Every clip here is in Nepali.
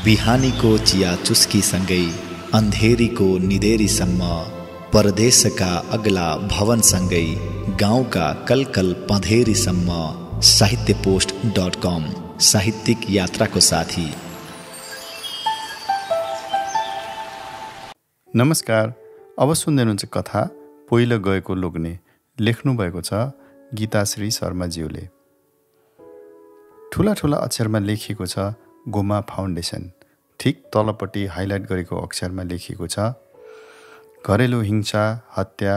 बिहानीको चिया चुस्कीसँगै अन्धेरीको निदेरीसम्म, परदेशका अग्ला भवनसँगै गाउँका कलकल पँधेरीसम्म, साहित्यपोस्ट.com साहित्यिक यात्राको साथी। नमस्कार, अब सुन्दै हुनुहुन्छ कथा पहिलो गएको लोग्ने। लेख्नुभएको छ गीताश्री शर्माज्यूले। ठुला ठुला अक्षरमा लेखिएको छ गोमा फाउन्डेसन। ठिक तलपट्टि हाइलाइट गरेको अक्षरमा लेखिएको छ घरेलु हिंसा, हत्या,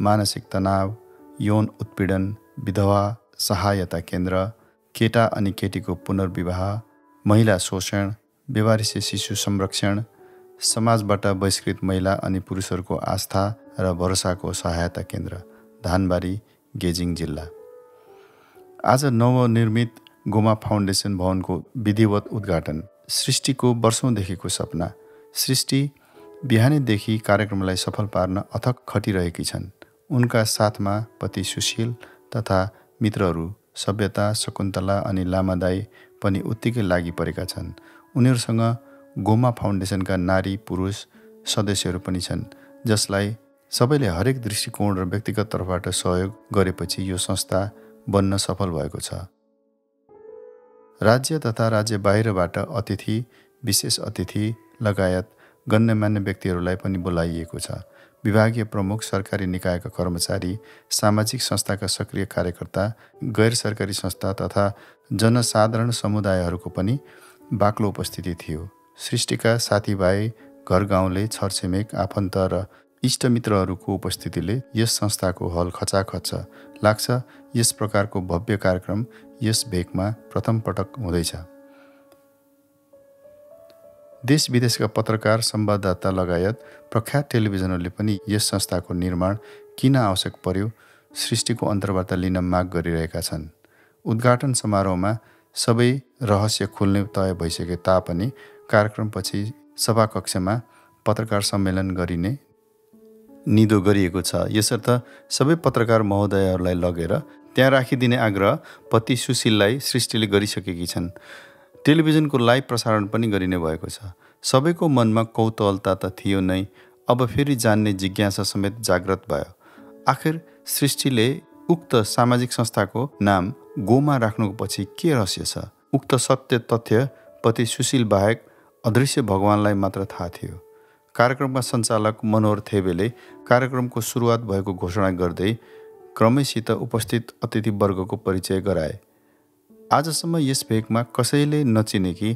मानसिक तनाव, यौन उत्पीडन, विधवा सहायता केन्द्र, केटा अनि केटीको पुनर्विवाह, महिला शोषण, बेवारिसे शिशु संरक्षण, समाजबाट बहिष्कृत महिला अनि पुरुषहरूको आस्था र भरोसाको सहायता केन्द्र, धानबारी, गेजिङ जिल्ला। आज नवनिर्मित गोमा फाउन्डेसन भवनको विधिवत उद्घाटन। सृष्टिको वर्षौँदेखिको सपना। सृष्टि बिहानैदेखि कार्यक्रमलाई सफल पार्न अथक खटिरहेकी छन्। उनका साथमा पति सुशील तथा मित्रहरू सभ्यता, शकुन्तला अनि लामादाई पनि उत्तिकै लागि परेका छन्। उनीहरूसँग गोमा फाउन्डेसनका नारी पुरुष सदस्यहरू पनि छन्, जसलाई सबैले हरेक दृष्टिकोण र व्यक्तिगत तर्फबाट सहयोग गरेपछि यो संस्था बन्न सफल भएको छ। राज्य तथा राज्य बाहिरबाट अतिथि, विशेष अतिथि लगायत गण्यमान्य व्यक्तिहरूलाई पनि बोलाइएको छ। विभागीय प्रमुख, सरकारी निकायका कर्मचारी, सामाजिक संस्थाका सक्रिय कार्यकर्ता, गैर सरकारी संस्था तथा जनसाधारण समुदायहरूको पनि बाक्लो उपस्थिति थियो। सृष्टिका साथीभाइ, घर गाउँले, छरछिमेक, आफन्त र इष्टमित्रहरूको उपस्थितिले यस संस्थाको हल खचाखच छ। लाग्छ यस प्रकारको भव्य कार्यक्रम यस भेकमा प्रथम पटक हुँदैछ। देश विदेशका पत्रकार, संवाददाता लगायत प्रख्यात टेलिभिजनहरूले पनि यस संस्थाको निर्माण किन आवश्यक पर्यो सृष्टिको अन्तर्वार्ता लिन माग गरिरहेका छन्। उद्घाटन समारोहमा सबै रहस्य खुल्ने तय भइसके तापनि कार्यक्रमपछि सभाकक्षमा पत्रकार सम्मेलन गरिने निधो गरिएको छ। यसर्थ सबै पत्रकार महोदयहरूलाई लगेर त्यहाँ राखिदिने आग्रह पति सुशीललाई सृष्टिले गरिसकेकी छन्। टेलिभिजनको लाइभ प्रसारण पनि गरिने भएको छ। सबैको मनमा कौतूहलता त थियो नै, अब फेरि जान्ने जिज्ञासा समेत जागृत भयो। आखिर सृष्टिले उक्त सामाजिक संस्थाको नाम गोमा राख्नुको पछि के रहस्य छ? उक्त सत्य तथ्य पति सुशील बाहेक अदृश्य भगवानलाई मात्र थाहा थियो। कार्यक्रमका सञ्चालक मनोहर थेबेले कार्यक्रमको सुरुवात भएको घोषणा गर्दै क्रमैसित उपस्थित अतिथिवर्गको परिचय गराए। आजसम्म यस भेकमा कसैले नचिनेकी,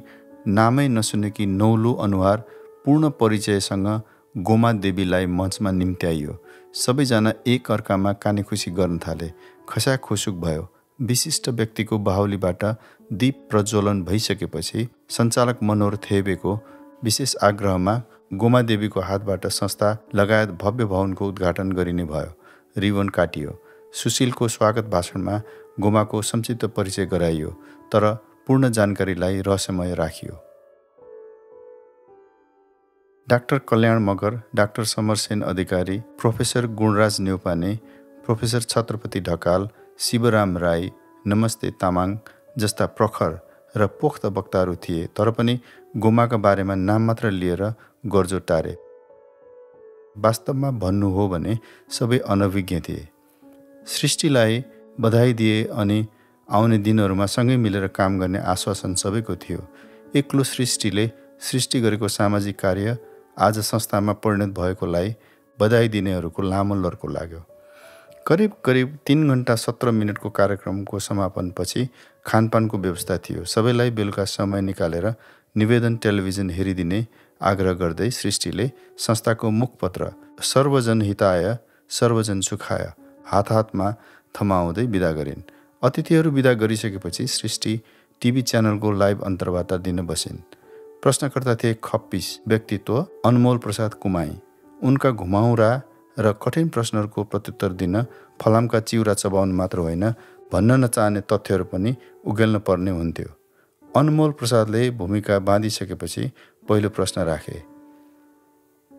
नामै नसुनेकी नौलो अनुहार पूर्ण परिचयसँग गोमा देवीलाई मञ्चमा निम्त्याइयो। सबैजना एक अर्कामा कानेखुसी गर्न थाले। खस्याखुसुक भयो। विशिष्ट व्यक्तिको बाहुलीबाट दीप प्रज्वलन भइसकेपछि सञ्चालक मनोहर थेबेको विशेष आग्रहमा गोमा देवीको हातबाट संस्था लगायत भव्य भवनको उद्घाटन गरिने भयो। रिबन काटियो। सुशीलको स्वागत भाषणमा गोमाको संक्षिप्त परिचय गराइयो, तर पूर्ण जानकारीलाई रहस्यमय राखियो। डाक्टर कल्याण मगर, डाक्टर समरसेन अधिकारी, प्रोफेसर गुणराज न्यौपाने, प्रोफेसर छत्रपति ढकाल, शिवराम राई, नमस्ते तामाङ जस्ता प्रखर र पोख्त वक्ताहरू थिए, तर पनि गोमाका बारेमा नाम मात्र लिएर गर्जो टारे। वास्तवमा भन्नु हो भने सबै अनभिज्ञ थिए। सृष्टिलाई बधाई दिए अनि आउने दिनहरूमा सँगै मिलेर काम गर्ने आश्वासन सबैको थियो। एक्लो सृष्टिले सृष्टि गरेको सामाजिक कार्य आज संस्थामा परिणत भएकोलाई बधाई दिनेहरूको लामो लर्को लाग्यो। करिब 3 घण्टा 17 मिनटको कार्यक्रमको समापनपछि खानपानको व्यवस्था थियो। सबैलाई बेलुका समय निकालेर निवेदन टेलिभिजन हेरिदिने आग्रह गर्दै सृष्टिले संस्थाको मुखपत्र सर्वजन हिताय सर्वजन सुखाय हातमा थमाउँदै बिदा गरिन्। अतिथिहरू बिदा गरिसकेपछि सृष्टि टिभी च्यानलको लाइभ अन्तर्वार्ता दिन बसिन्। प्रश्नकर्ता थिए खप्पिस व्यक्तित्व अनमोल प्रसाद कुमाई। उनका घुमाउरा र कठिन प्रश्नहरूको प्रत्युत्तर दिन फलामका चिउरा चबाउनु मात्र होइन, भन्न नचाहने तथ्यहरू पनि उगेल्न पर्ने हुन्थ्यो। अनमोल प्रसादले भूमिका बाँधिसकेपछि पहिलो प्रश्न राखे।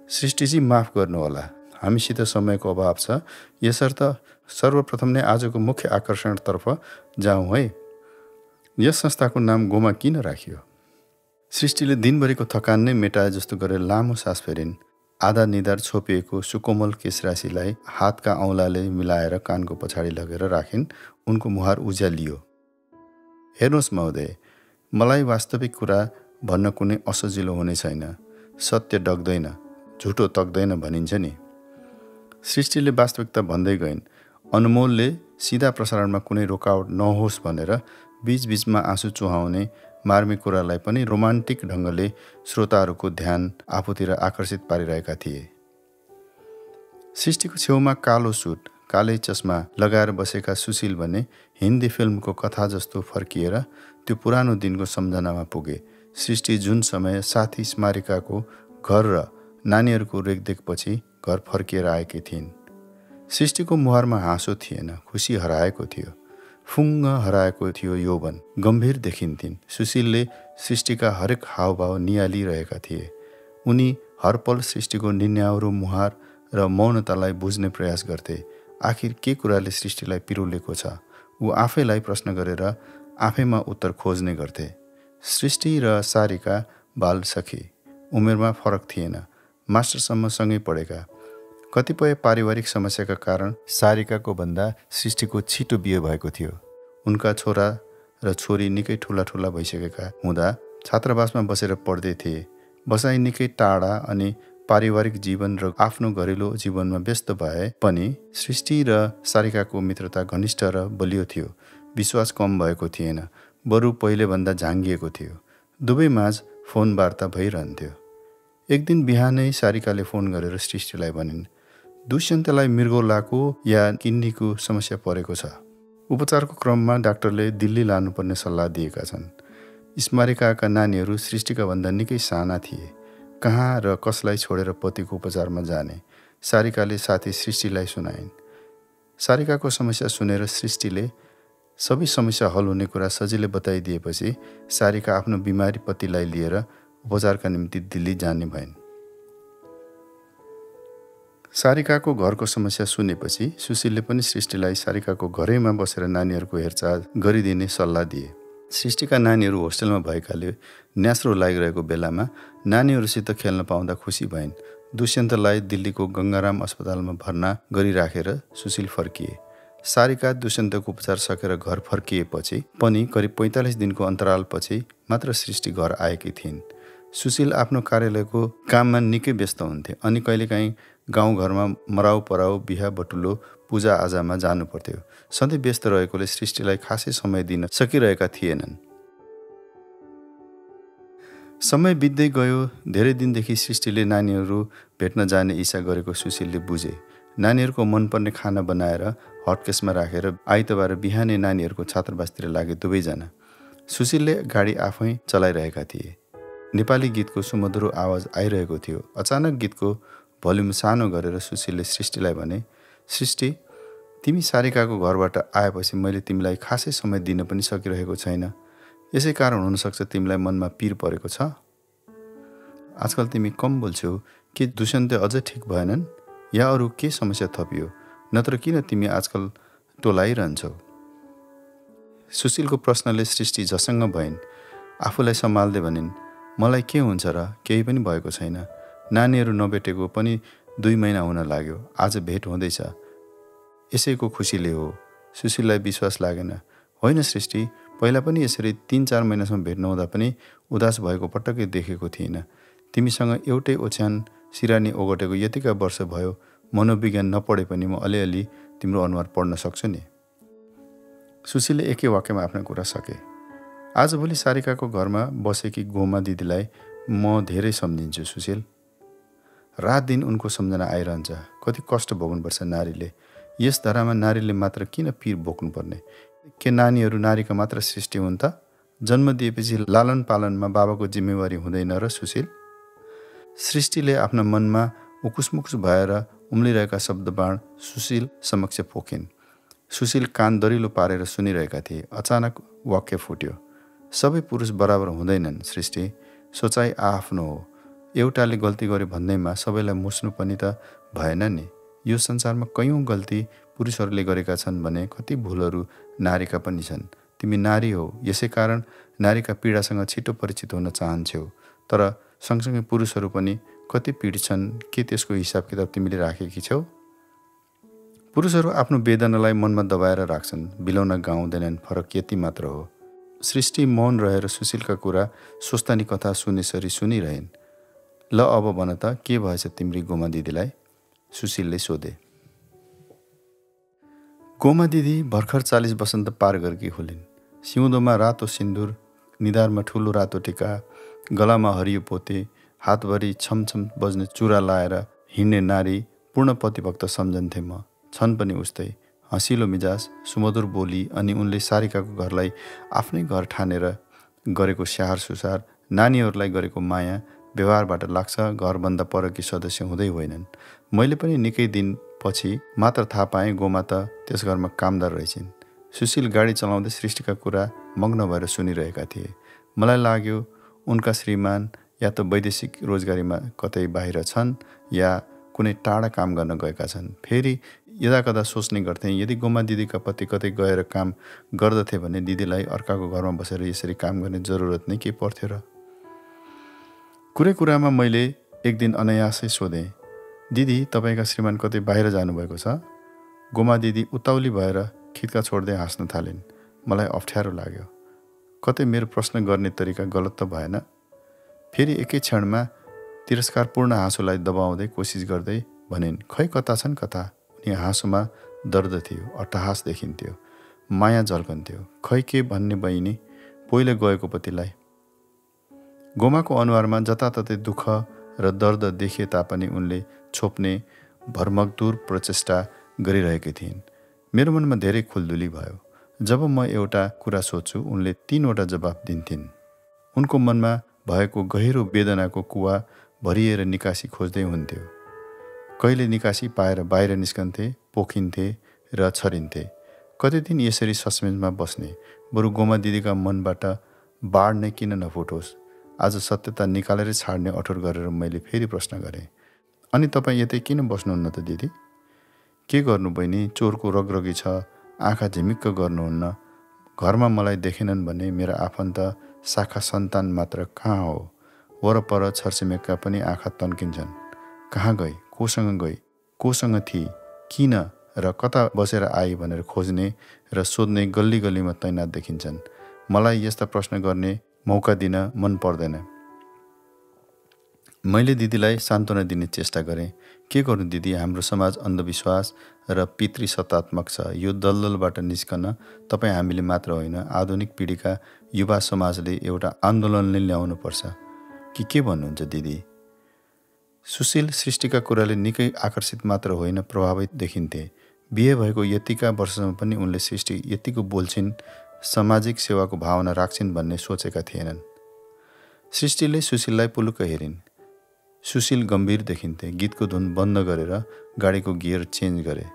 सृष्टिजी माफ गर्नुहोला, हामीसित समयको अभाव छ, यसर्थ सर्वप्रथम नै आजको मुख्य आकर्षणतर्फ जाउँ है। यस संस्थाको नाम गोमा किन राखियो? सृष्टिले दिनभरिको थकान नै मेटाए जस्तो गरेर लामो सास फेरिन्। आधा निधार छोपिएको सुकोमल केशराशिलाई हातका औँलाले मिलाएर कानको पछाडि लगेर राखिन्। उनको मुहार उज्यालियो। हेर्नुहोस् महोदय, मलाई वास्तविक कुरा भन्न कुनै असजिलो हुने छैन। सत्य डग्दैन, झुटो तक्दैन भनिन्छ नि। सृष्टिले वास्तविकता भन्दै गइन्। अनमोलले सिधा प्रसारणमा कुनै रोकावट नहोस् भनेर बीचबीचमा आँसु चुहाउने मार्मिक कुरालाई पनि रोमान्टिक ढङ्गले श्रोताहरूको ध्यान आफूतिर आकर्षित पारिरहेका थिए। सृष्टिको छेउमा कालो सुट, कालै चस्मा लगाएर बसेका सुशील भने हिन्दी फिल्मको कथा जस्तो फर्किएर त्यो पुरानो दिनको सम्झनामा पुगे। सृष्टि जुन समय साथी स्मारिकाको घर र नानीहरूको रेखदेखपछि घर फर्किएर आएकी थिइन्। सृष्टिको मुहारमा हाँसो थिएन, खुसी हराएको थियो। फुङ्ग हराएको थियो यौवन, गम्भीर देखिन्थिन्। सुशीलले सृष्टिका हरेक हावभाव निहालिरहेका थिए। उनी हरपल सृष्टिको निन्याउरो मुहार र मौनतालाई बुझ्ने प्रयास गर्थे। आखिर के कुराले सृष्टिलाई पिरोलेको छ? ऊ आफैलाई प्रश्न गरेर आफैमा उत्तर खोज्ने गर्थे। सृष्टि र सारिका बाल सखी, उमेरमा फरक थिएन, मास्टरसम्म सँगै पढेका। कतिपय पारिवारिक समस्याका कारण सारिकाको भन्दा सृष्टिको छिटो बिहे भएको थियो। उनका छोरा र छोरी निकै ठुला ठुला भइसकेका हुँदा छात्रावासमा बसेर पढ्दै थिए। बसाइ निकै टाढा अनि पारिवारिक जीवन र आफ्नो घरेलु जीवनमा व्यस्त भए पनि सृष्टि र सारिकाको मित्रता घनिष्ठ र बलियो थियो। विश्वास कम भएको थिएन, बरु पहिलेभन्दा झाङ्गिएको थियो। दुवैमाझ फोन वार्ता भइरहन्थ्यो। एक दिन बिहानै सारिकाले फोन गरेर सृष्टिलाई भनिन्, दुष्यन्तलाई मृगौलाको या किन्नीको समस्या परेको छ। उपचारको क्रममा डाक्टरले दिल्ली लानुपर्ने सल्लाह दिएका छन्। स्मारिकाका नानीहरू सृष्टिका भन्दा निकै साना थिए। कहाँ र कसलाई छोडेर पतिको उपचारमा जाने? सारिकाले साथी सृष्टिलाई सुनाइन्। सारिकाको समस्या सुनेर सृष्टिले सबै समस्या हल हुने कुरा सजिलै बताइदिएपछि सारिका आफ्नो बिमारी पतिलाई लिएर उपचारका निम्ति दिल्ली जाने भइन्। सारिकाको घरको समस्या सुनेपछि सुशीलले पनि सृष्टिलाई सारिकाको घरैमा बसेर नानीहरूको हेरचाह गरिदिने सल्लाह दिए। सृष्टिका नानीहरू होस्टेलमा भएकाले न्यास्रो लागिरहेको बेलामा नानीहरूसित खेल्न पाउँदा खुसी भइन्। दुष्यन्तलाई दिल्लीको गङ्गाराम अस्पतालमा भर्ना गरिराखेर सुशील फर्किए। सारिका दुष्यन्तको उपचार सकेर घर फर्किएपछि पनि करिब 45 दिनको अन्तरालपछि मात्र सृष्टि घर आएकी थिइन्। सुशील आफ्नो कार्यालयको काममा निकै व्यस्त हुन्थे अनि कहिलेकाहीँ गाउँघरमा मराउ पराउ, बिहा बटुलो, पूजा आजामा जानु पर्थ्यो। सधैँ व्यस्त रहेकोले सृष्टिलाई खासै समय दिन सकिरहेका थिएनन्। समय बित्दै गयो। धेरै दिनदेखि सृष्टिले नानीहरू भेट्न जाने इच्छा गरेको सुशीलले बुझे। नानीहरूको मनपर्ने खाना बनाएर हटकेसमा राखेर आइतबार बिहानै नानीहरूको छात्रावासतिर लागे दुवैजना। सुशीलले गाडी आफै चलाइरहेका थिए। नेपाली गीतको सुमधुर आवाज आइरहेको थियो। अचानक गीतको भोल्युम सानो गरेर सुशीलले सृष्टिलाई भने, सृष्टि, तिमी सारिकाको घरबाट आएपछि मैले तिमीलाई खासै समय दिन पनि सकिरहेको छैन। यसै कारण हुनसक्छ तिमीलाई मनमा पिर परेको छ। आजकल तिमी कम बोल्छौ। के दुष्यन्त अझै ठिक भएनन् या अरू के समस्या थपियो? नत्र किन तिमी आजकल टोलाइरहन्छौ? सुशीलको प्रश्नले सृष्टि झसङ्ग भइन्। आफूलाई सम्हाल्दै भनिन्, मलाई के हुन्छ र? केही पनि भएको छैन। नानीहरू नभेटेको पनि 2 महिना हुन लाग्यो। आज भेट हुँदैछ, यसैको खुसीले हो। सुशीललाई विश्वास लागेन। होइन सृष्टि, पहिला पनि यसरी 3-4 महिनासम्म भेट्न हुँदा पनि उदास भएको पटक्कै देखेको थिइनँ। तिमीसँग एउटै ओछ्यान सिरानी ओगटेको यतिका वर्ष भयो। मनोविज्ञान नपढे पनि म अलिअलि तिम्रो अनुहार पढ्न सक्छु नि। सुशीलले एकै वाक्यमा आफ्ना कुरा सके। आजभोलि सारिकाको घरमा बसेकी गोमा दिदीलाई म धेरै सम्झिन्छु सुशील। रात दिन उनको सम्झना आइरहन्छ। कति कष्ट भोग्नुपर्छ नारीले। यस धरामा नारीले मात्र किन पीर बोक्नुपर्ने? के नानीहरू नारीका मात्र सृष्टि हुन् त? जन्म दिएपछि लालन पालनमा बाबाको जिम्मेवारी हुँदैन र सुशील? सृष्टिले आफ्ना मनमा उकुसमुकुस भएर उम्लिरहेका शब्दबाण सुशील समक्ष पोखिन्। सुशील कान दरिलो पारेर सुनिरहेका थिए। अचानक वाक्य फुट्यो, सबै पुरुष बराबर हुँदैनन् सृष्टि। सोचाइ आफ्नो हो। एउटाले गल्ती गर्यो भन्दैमा सबैलाई मुस्नु पनि त भएन नि। यो संसारमा कयौँ गल्ती पुरुषहरूले गरेका छन् भने कति भुलहरू नारीका पनि छन्। तिमी नारी हौ, यसै कारण नारीका पीडासँग छिटो परिचित हुन चाहन्छौ। तर सँगसँगै पुरुषहरू पनि कति पीडित छन्, के त्यसको हिसाब किताब तिमीले राखेकी छौ? पुरुषहरू आफ्नो वेदनालाई मनमा दबाएर राख्छन्, बिलाउन गाउँदैनन्, फरक यति मात्र हो। सृष्टि मौन रहेर सुशीलका कुरा सोस्तानी कथा सुनेसरी सुनिरहेन्। ल अब भन त, के भएछ तिम्री गोमा दिदीलाई? सुशीलले सोधे। गोमा दिदी भर्खर 40 वसन्त पार गरेकी होलिन्। सिउँदोमा रातो सिन्दुर, निधारमा ठुलो रातो टिका, गलामा हरियो पोते, हातभरि छमछम बज्ने चुरा लाएर हिँड्ने नारी पूर्ण पतिभक्त सम्झन्थे म। छन् पनि उस्तै, हँसिलो मिजाज, सुमधुर बोली अनि उनले सारिकाको घरलाई आफ्नै घर ठानेर गरेको स्याहार सुसार, नानीहरूलाई गरेको माया व्यवहारबाट लाग्छ घरभन्दा परकी सदस्य हुँदै होइनन्। मैले पनि निकै दिन पछि मात्र थाहा पाएँ गोमा त त्यस घरमा कामदार रहेछिन्। सुशील गाडी चलाउँदै सृष्टिका कुरा मग्न भएर सुनिरहेका थिए। मलाई लाग्यो उनका श्रीमान या त वैदेशिक रोजगारीमा कतै बाहिर छन् या कुनै टाढा काम गर्न गएका छन्। फेरि यदाकदा सोच्ने गर्थेँ, यदि गोमा दिदीका पति कतै गएर काम गर्दथे भने दिदीलाई अर्काको घरमा बसेर यसरी काम गर्ने जरुरत नै के पर्थ्यो र? कुरै कुरामा मैले एक दिन अनायासै सोधेँ, दिदी तपाईँका श्रीमान कतै बाहिर जानुभएको छ? गोमा दिदी उताउली भएर खित्का छोड्दै हाँस्न थालिन्। मलाई अप्ठ्यारो लाग्यो। कतै मेरो प्रश्न गर्ने तरिका गलत त भएन? फेरि एकै क्षणमा तिरस्कारपूर्ण हाँसोलाई दबाउँदै कोसिस गर्दै भनिन्, खै कता छन् कता? उनी हाँसोमा दर्द थियो, अट्टहास देखिन्थ्यो, माया झल्कन्थ्यो। खै के भन्ने बहिनी, पहिले गएको पतिलाई? गोमाको अनुहारमा जताततै दुःख र दर्द देखिए तापनि उनले छोप्ने भरमग्दुर प्रचेष्टा गरिरहेकी थिइन्। मेरो मनमा धेरै खुल्दुली भयो। जब म एउटा कुरा सोध्छु उनले 3वटा जवाफ दिन्थिन्। उनको मनमा भएको गहिरो वेदनाको कुवा भरिएर निकासी खोज्दै हुन्थ्यो। कहिले निकासी पाएर बाहिर निस्कन्थे, पोखिन्थे र छरिन्थे। कति दिन यसरी सस्पेन्समा बस्ने? बरु गोमा दिदीका मनबाट बाढ नै किन नफुटोस्? आज सत्यता निकालेर छाड्ने अठोर गरेर मैले फेरि प्रश्न गरेँ, अनि तपाईँ यतै किन बस्नुहुन्न त दिदी? के गर्नु बहिनी, चोरको रगरगी छ, आँखा झिमिक्क गर्नुहुन्न। घरमा मलाई देखेनन् भने मेरा आफन्त शाखा सन्तान मात्र कहाँ हो? वरपर छरछिमेकका पनि आँखा तन्किन्छन्। कहाँ गई, कोसँग गई, कोसँग थिए, किन र कता बसेर आई भनेर खोज्ने र सोध्ने गल्ली गल्लीमा तैनात देखिन्छन्। मलाई यस्ता प्रश्न गर्ने मौका दिन मन पर्दैन। मैले दिदीलाई सान्त्वना दिने चेष्टा गरेँ। के गर्नु दिदी, हाम्रो समाज अन्धविश्वास र पितृसत्तात्मक छ। यो दलदलबाट निस्कन तपाईँ हामीले मात्र होइन, आधुनिक पिँढीका युवा समाजले एउटा आन्दोलनले ल्याउनु पर्छ कि के भन्नुहुन्छ दिदी? सुशील सृष्टिका कुराले निकै आकर्षित मात्र होइन, प्रभावित देखिन्थे। बिहे भएको यतिका वर्षसम्म पनि उनले सृष्टि यतिको बोल्छिन्, सामाजिक सेवाको भावना राख्छिन् भन्ने सोचेका थिएनन्। सृष्टिले सुशीललाई पुलुक्क हेरिन्। सुशील गम्भीर देखिन्थे। गीतको धुन बन्द गरेर गाडीको गियर चेन्ज गरे।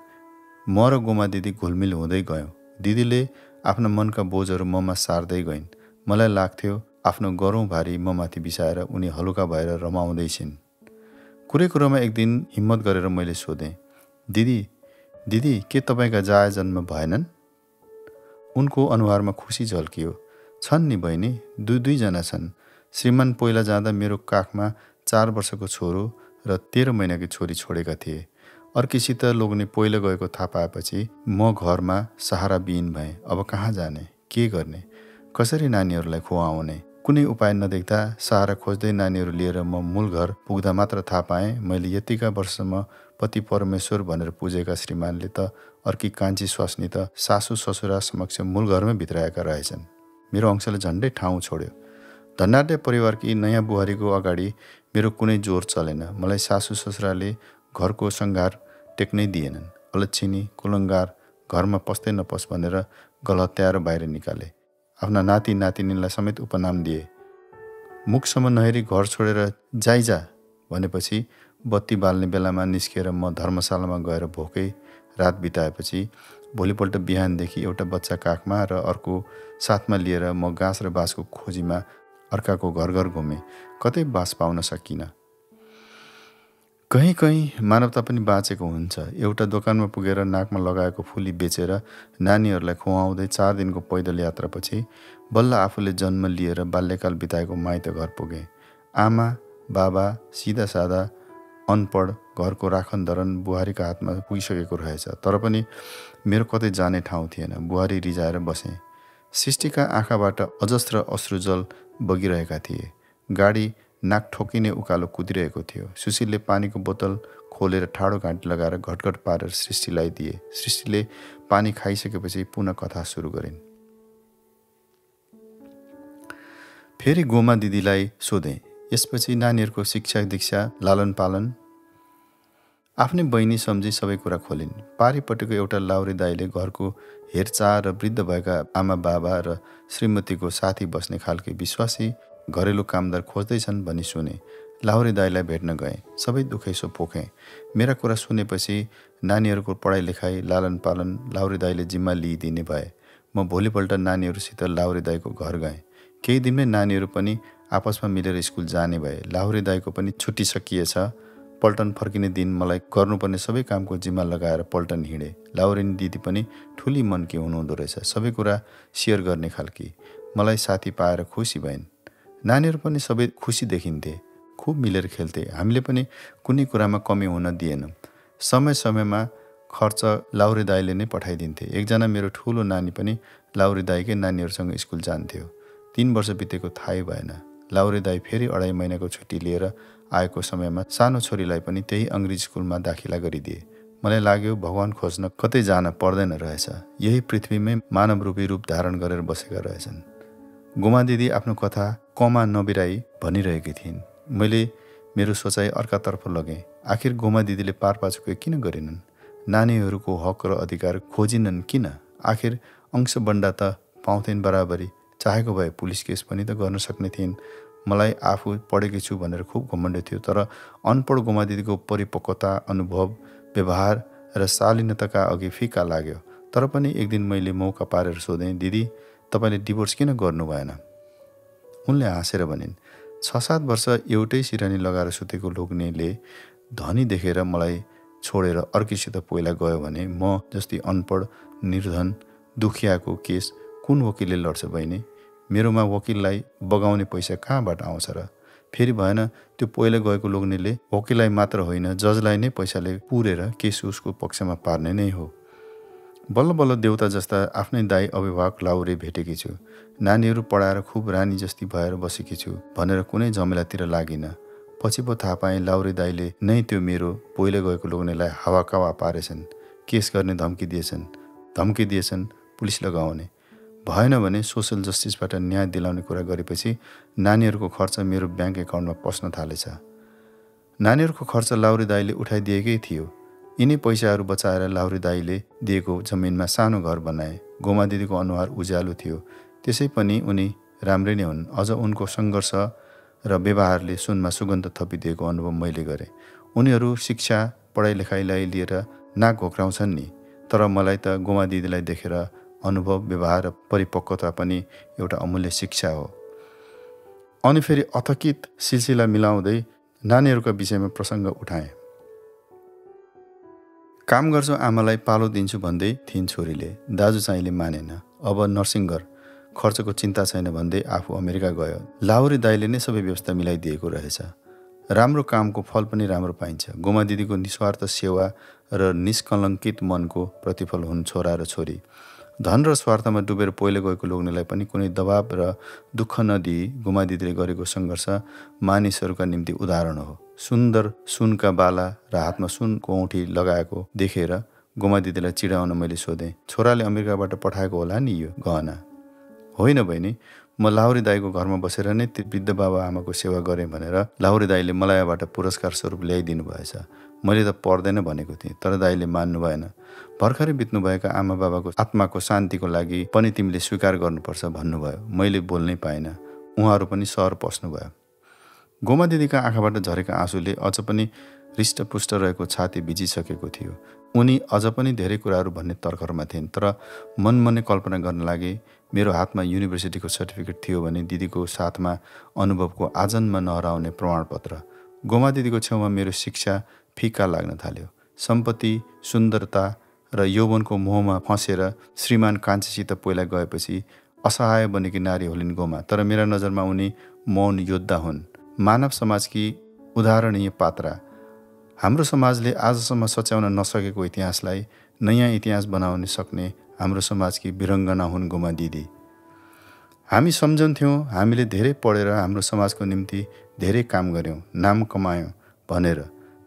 म र गोमा दिदी घुलमिल हुँदै गयौँ। दिदीले आफ्ना मनका बोझहरू ममा सार्दै गइन्। मलाई लाग्थ्यो आफ्नो गरौँ भारी ममाथि बिसाएर उनी हलुका भएर रमाउँदैछिन्। कुरै कुरोमा एक दिन हिम्मत गरेर मैले सोधेँ, दिदी के तपाईँका जाय जन्म भएनन्? उनको अनुहारमा खुसी झल्कियो। छन् नि बहिनी, दुईजना छन्। श्रीमान पहिला जाँदा मेरो काखमा 4 वर्षको छोरो र 13 महिनाकी छोरी छोडेका थिए। अर्कीसित लोग्ने पहिलो गएको थाहा पाएपछि म घरमा सहारा विहीन भएँ। अब कहाँ जाने, के गर्ने, कसरी नानीहरूलाई खुवाउने? कुनै उपाय नदेख्दा सहारा खोज्दै नानीहरू लिएर म मूल घर पुग्दा मात्र थाहा पाएँ मैले यतिका वर्षसम्म पति परमेश्वर भनेर पुजेका श्रीमानले त अर्की कान्छी स्वास्नी त सासू ससुरा समक्ष मूल घरमै भित्राएका रहेछन्। मेरो अंशले झन्डै ठाउँ छोड्यो। धनाढ्य परिवारकी नयाँ बुहारीको अगाडि मेरो कुनै जोर चलेन। मलाई सासू ससुराले घरको सङ्घार टेक्नै दिएनन्। अलच्छिनी कुलङ्गार घरमा पस्दै नपस् भनेर गलहत्याएर बाहिर निकाले। आफ्ना नाति नातिनीलाई समेत उपनाम दिए। मुखसम्म नहेरी घर छोडेर जाइजा भनेपछि बत्ती बाल्ने बेलामा निस्किएर म धर्मशालामा गएर भोकै रात बिताएपछि भोलिपल्ट बिहानदेखि एउटा बच्चा काखमा र अर्को साथमा लिएर म घाँस र बाँसको खोजीमा अर्काको घर घर घुमेँ। कतै बास पाउन सकिनँ। कहीँ कहीँ मानवता पनि बाँचेको हुन्छ। एउटा दोकानमा पुगेर नाकमा लगाएको फुली बेचेर नानीहरूलाई खुवाउँदै 4 दिनको पैदल यात्रापछि बल्ल आफूले जन्म लिएर बाल्यकाल बिताएको माइत घर पुगे। आमा बाबा सिधा सादा अनपढ, घरको राखनधरन बुहारीका हातमा पुगिसकेको रहेछ। तर पनि मेरो कतै जाने ठाउँ थिएन। बुहारी रिजाएर बसेँ। सृष्टिका आँखाबाट अजस्र अश्रुजल बगिरहेका थिए। गाडी नाक ठोकिने उकालो कुदिरहेको थियो। सुशीलले पानीको बोतल खोलेर ठाडो घाँटी लगाएर घटघट पारेर सृष्टिलाई दिए। सृष्टिले पानी खाइसकेपछि पुनः कथा सुरु गरिन्। फेरि गोमा दिदीलाई सोधेँ, यसपछि नानीहरूको शिक्षा दीक्षा लालन पालन? आफ्नै बहिनी सम्झी सबै कुरा खोलिन्। पारिपट्टिको एउटा लाउरे दाईले घरको हेरचाह र वृद्ध भएका आमा बाबा र श्रीमतीको साथी बस्ने खालके विश्वासी घरेलु कामदार खोज्दैछन् भनी सुने। लाउरे दाईलाई भेट्न गएँ। सबै दुखैसो पोखेँ। मेरा कुरा सुनेपछि नानीहरूको पढाइ लेखाइ लालन पालन लाउरे दाईले जिम्मा लिइदिने भए। म भोलिपल्ट नानीहरूसित लाउरे दाईको घर गएँ। केही दिनमै नानीहरू पनि आपसमा मिलेर स्कुल जाने भए। लाउरे दाईको पनि छुट्टी सकिएछ। पल्टन फर्किने दिन मलाई गर्नुपर्ने सबै कामको जिम्मा लगाएर पल्टन हिँडे। लाउरेनी दिदी पनि ठुली मनकी हुनुहुँदो रहेछ। सबै कुरा सेयर गर्ने खालकी। मलाई साथी पाएर खुसी भइन्। नानीहरू पनि सबै खुसी देखिन्थे। खुब मिलेर खेल्थे। हामीले पनि कुनै कुरामा कमी हुन दिएनौँ। समय समयमा खर्च लाउरे दाईले नै पठाइदिन्थे। एकजना मेरो ठुलो नानी पनि लाउरे दाईकै नानीहरूसँग स्कुल जान्थ्यो। 3 वर्ष बितेको थाहै भएन। लाउरे दाई फेरि 2.5 महिनाको छुट्टी लिएर आएको समयमा सानो छोरीलाई पनि त्यही अङ्ग्रेजी स्कुलमा दाखिला गरिदिए। मलाई लाग्यो भगवान खोज्न कतै जान पर्दैन रहेछ। यही पृथ्वीमै मानवरूपी रूप धारण गरेर बसेका रहेछन्। गोमा दिदी आफ्नो कथा कमा नबिराई भनिरहेकी थिइन्। मैले मेरो सोचाइ अर्कातर्फ लगेँ। आखिर गोमा दिदीले पारपाचुके किन गरेनन्? नानीहरूको हक र अधिकार खोजिनन् किन? आखिर अंशबन्डा त पाउँथेन् बराबरी। चाहेको भए पुलिस केस पनि त गर्न सक्ने थिइन्। मलाई आफू पढेकी छु भनेर खुब घमण्ड थियो। तर अनपढ गोमा दिदीको परिपक्वता, अनुभव, व्यवहार र शालीनताका अघि फिका लाग्यो। तर पनि एक दिन मैले मौका पारेर सोधेँ, दिदी तपाईँले डिभोर्स किन गर्नु भएन? उनले हाँसेर भनिन्, 6-7 वर्ष एउटै सिरानी लगाएर सुतेको लोग्नेले धनी देखेर मलाई छोडेर अर्कीसित पहिला गयो भने म जस्तै अनपढ, निर्धन, दुखियाको केस कुन वकिलले लड्छ बहिनी? मेरोमा वकिललाई बगाउने पैसा कहाँबाट आउँछ र? फेरि भएन त्यो पहिला गएको लोग्नेले वकिललाई मात्र होइन जजलाई नै पैसाले पुरेर केस उसको पक्षमा पार्ने नै हो। बल्ल बल्ल देउता जस्ता आफ्नै दाई अभिभावक लाउरे भेटेकी छु। नानीहरू पढाएर खुब रानी जस्ती भएर बसेकी छु भनेर कुनै झमेलातिर लागिन। पछि पो थाहा पाएँ लाउरे दाईले नै त्यो मेरो पहिला गएको लोग्नेलाई हावाकावा पारेछन्। केस गर्ने धम्की दिएछन् पुलिस लगाउने। भएन भने सोसल जस्टिसबाट न्याय दिलाउने कुरा गरेपछि नानीहरूको खर्च मेरो ब्याङ्क एकाउन्टमा पस्न थालेछ। नानीहरूको खर्च लाउरे दाईले उठाइदिएकै थियो। यिनै पैसाहरू बचाएर लाउरे दाईले दिएको जमिनमा सानो घर बनाए। गोमा दिदीको अनुहार उज्यालो थियो। त्यसै पनि उनी राम्रै नै हुन्। अझ उनको सङ्घर्ष र व्यवहारले सुनमा सुगन्ध थपिदिएको अनुभव मैले गरेँ। उनीहरू शिक्षा पढाइ लेखाइलाई लिएर नाक घोक्राउँछन् नि। तर मलाई त गोमा दिदीलाई देखेर अनुभव, व्यवहार र परिपक्वता पनि एउटा अमूल्य शिक्षा हो। अनि फेरि अथकित सिलसिला मिलाउँदै नानीहरूका विषयमा प्रसङ्ग उठाएँ। काम गर्छु आमालाई पालो दिन्छु भन्दै थिइन् छोरीले। दाजु चाहिँले मानेन। अब नर्सिङ गर, खर्चको चिन्ता छैन भन्दै आफू अमेरिका गयो। लाउरे दाईले नै सबै व्यवस्था मिलाइदिएको रहेछ। राम्रो कामको फल पनि राम्रो पाइन्छ। गोमा दिदीको निस्वार्थ सेवा र निष्कलङ्कित मनको प्रतिफल हुन् छोरा र छोरी। धन र स्वार्थमा डुबेर पहिलो गएको लोग्नेलाई पनि कुनै दबाब र दुःख नदिई गोमा दिदीले गरेको सङ्घर्ष मानिसहरूका निम्ति उदाहरण हो। सुन्दर सुनका बाला र हातमा सुनको औँठी लगाएको देखेर गोमा दिदीलाई चिडाउन मैले सोधेँ, छोराले अमेरिकाबाट पठाएको होला नि यो गहना? होइन बहिनी, म लाउरे दाईको घरमा बसेर नै त्यो वृद्ध बाबा आमाको सेवा गरेँ भनेर लाउरे दाईले मलायाबाट पुरस्कार स्वरूप ल्याइदिनु भएछ। मैले त पर्दैन भनेको थिएँ, तर दाईले मान्नु भएन। भर्खरै बित्नुभएका आमा बाबाको आत्माको शान्तिको लागि पनि तिमीले स्वीकार गर्नुपर्छ भन्नुभयो। मैले बोल्नै पाइनँ। उहाँहरू पनि सहर पस्नुभयो। गोमा दिदीका आँखाबाट झरेका आँसुले अझ पनि हृष्टपुष्ट रहेको छाती भिजिसकेको थियो। उनी अझ पनि धेरै कुराहरू भन्ने तर्खरमा थिइन्। तर मनमनै कल्पना गर्न लागे, मेरो हातमा युनिभर्सिटीको सर्टिफिकेट थियो भने दिदीको साथमा अनुभवको आजन्म नहराउने प्रमाणपत्र, गोमा दिदीको छेउमा मेरो शिक्षा फिका लाग्न थाल्यो। सम्पत्ति, सुन्दरता र यौवनको मोहमा फँसेर श्रीमान कान्छीसित पहिला गएपछि असहाय बनेकी नारी होलिन् गोमा। तर मेरा नजरमा उनी मौन योद्धा हुन्, मानव समाजकी उदाहरणीय पात्रा। हाम्रो समाजले आजसम्म सच्याउन नसकेको इतिहासलाई नयाँ इतिहास बनाउन सक्ने हाम्रो समाजकी वीरङ्गना हुन् गोमा दिदी। हामी सम्झन्थ्यौँ हामीले धेरै पढेर हाम्रो समाजको निम्ति धेरै काम गऱ्यौँ, नाम कमायौँ भनेर।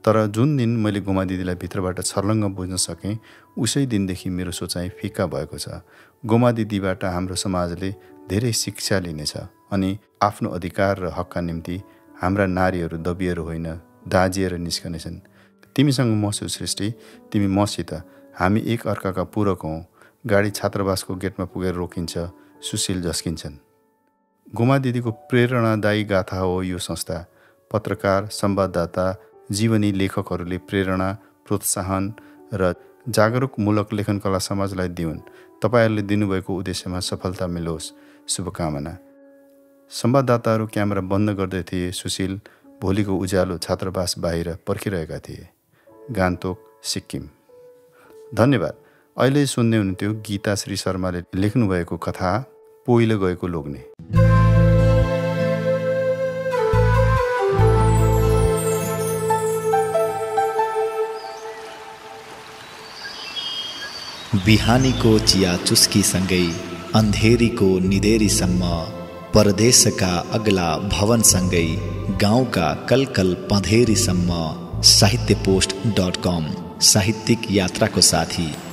तर जुन दिन मैले गोमा दिदीलाई भित्रबाट छर्लङ्ग बुझ्न सकेँ, उसै दिनदेखि मेरो सोचाइ फिका भएको छ। गोमा दिदीबाट हाम्रो समाजले धेरै शिक्षा लिनेछ अनि आफ्नो अधिकार र हकका निम्ति हाम्रा नारीहरू दबिएर होइन, दाजिएर निस्कनेछन्। तिमीसँग म छु सृष्टि, तिमी मसित। हामी एक अर्काका पूरक हौँ। गाडी छात्रावासको गेटमा पुगेर रोकिन्छ, सुशील झस्किन्छन्। गोमा दिदीको प्रेरणादायी गाथा हो यो संस्था। पत्रकार, संवाददाता, जीवनी लेखकहरूले प्रेरणा, प्रोत्साहन र जागरुकमूलक लेखन कला समाजलाई दिउन्। तपाईहरूले दिनुभएको उद्देश्यमा सफलता मिलोस्, शुभकामना। संवाददाताहरू क्यामेरा बन्द गर्दै थिए। सुशील भोलिको उज्यालो छात्रावास बाहिर पर्खिरहेका थिए। गान्तोक, सिक्किम। धन्यवाद। अहिले सुन्दै हुनुहुन्थ्यो गीता श्री शर्माले लेख्नुभएको कथा पोइलो गएको लोग्ने। बिहानीको चिया चुस्कीसँगै अन्धेरीको निदेरीसम्म, परदेशका अग्ला भवनसँगै गाउँका कलकल पँधेरीसम्म, साहित्यपोस्ट.com साहित्यिक यात्राको साथी।